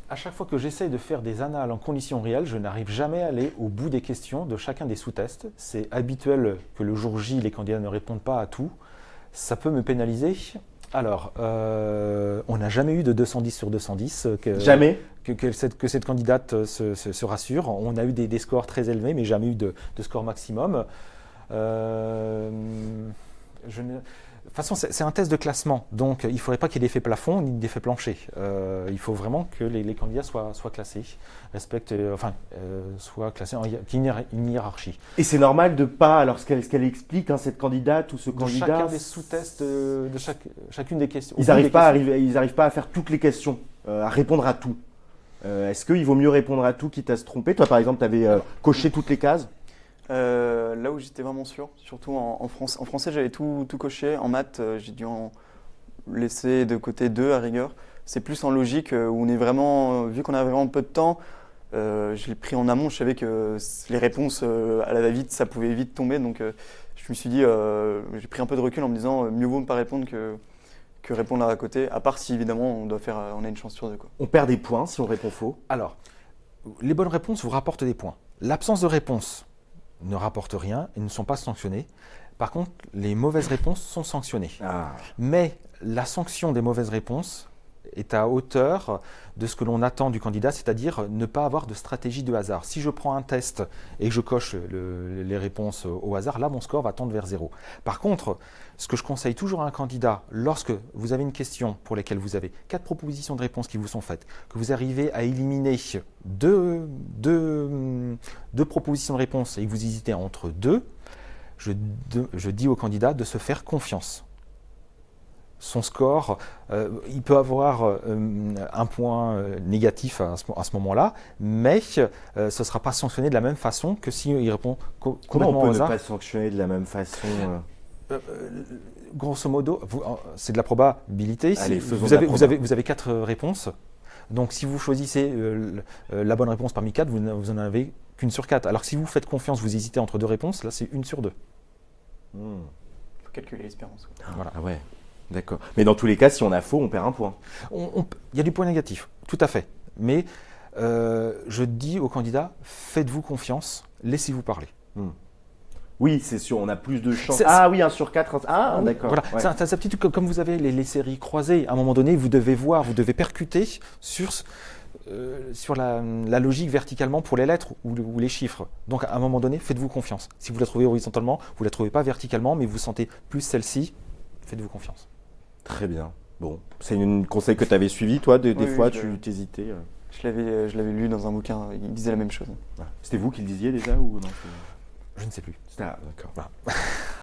À chaque fois que j'essaye de faire des annales en conditions réelles, je n'arrive jamais à aller au bout des questions de chacun des sous-tests. C'est habituel que le jour J, les candidats ne répondent pas à tout. Ça peut me pénaliser. Alors, on n'a jamais eu de 210 sur 210. Jamais. Que cette candidate se rassure. On a eu des scores très élevés, mais jamais eu de score maximum. De toute façon, c'est un test de classement, donc il ne faudrait pas qu'il y ait d'effet plafond ni d'effet plancher. Il faut vraiment que les candidats soient classés, soient classés, qu'il y ait une hiérarchie. Et c'est normal de pas, alors ce qu'elle explique, hein, cette candidate ou ce candidat. Chacun des sous-tests de chacune des questions. Ils n'arrivent pas à faire toutes les questions, à répondre à tout. Est-ce qu'il vaut mieux répondre à tout quitte à se tromper? Toi, par exemple, tu avais coché toutes les cases. Là où j'étais vraiment sûr, surtout en français, j'avais tout coché. En maths, j'ai dû en laisser de côté 2 à rigueur. C'est plus en logique où on est vraiment, vu qu'on a vraiment peu de temps, je l'ai pris en amont. Je savais que les réponses à la va-vite, ça pouvait vite tomber. Donc je me suis dit, j'ai pris un peu de recul en me disant, mieux vaut ne pas répondre que répondre à côté. À part si évidemment on a une chance sur 2, quoi. On perd des points si on répond faux. Alors, les bonnes réponses vous rapportent des points. L'absence de réponse ne rapportent rien et ne sont pas sanctionnés. Par contre, les mauvaises réponses sont sanctionnées. Mais la sanction des mauvaises réponses est à hauteur de ce que l'on attend du candidat, c'est-à-dire ne pas avoir de stratégie de hasard. Si je prends un test et que je coche les réponses au hasard, là, mon score va tendre vers 0. Par contre, ce que je conseille toujours à un candidat, lorsque vous avez une question pour laquelle vous avez 4 propositions de réponse qui vous sont faites, que vous arrivez à éliminer deux propositions de réponse et que vous hésitez entre 2, je dis au candidat de se faire confiance. Son score, il peut avoir un point négatif à ce moment-là, mais ce ne sera pas sanctionné de la même façon que s'il répond complètement Comment on peut au hasard. ne pas sanctionner de la même façon Grosso modo, c'est de la probabilité. Allez, Vous avez 4 réponses. Donc si vous choisissez la bonne réponse parmi 4, vous n'en avez qu'une sur 4. Alors que si vous faites confiance, vous hésitez entre 2 réponses, là c'est 1 sur 2. Il faut calculer l'espérance. Voilà. Ah ouais, d'accord. Mais dans tous les cas, si on a faux, on perd un point. Il y a du point négatif, tout à fait. Mais je dis aux candidats, faites-vous confiance, laissez-vous parler. Oui, c'est sûr, on a plus de chances. C'est- Ah oui, 1 sur 4. Ah, d'accord. Voilà. Ouais. C'est un petit truc comme vous avez les séries croisées. À un moment donné, vous devez percuter sur la logique verticalement pour les lettres ou les chiffres. Donc à un moment donné, faites-vous confiance. Si vous la trouvez horizontalement, vous ne la trouvez pas verticalement, mais vous sentez plus celle-ci, faites-vous confiance. Très bien. Bon, c'est un conseil que tu avais suivi, toi, des Oui, fois, je- tu t'hésitais. Je l'avais lu dans un bouquin, il disait la même chose. C'était vous qui le disiez déjà ou non? Je ne sais plus. D'accord. Voilà.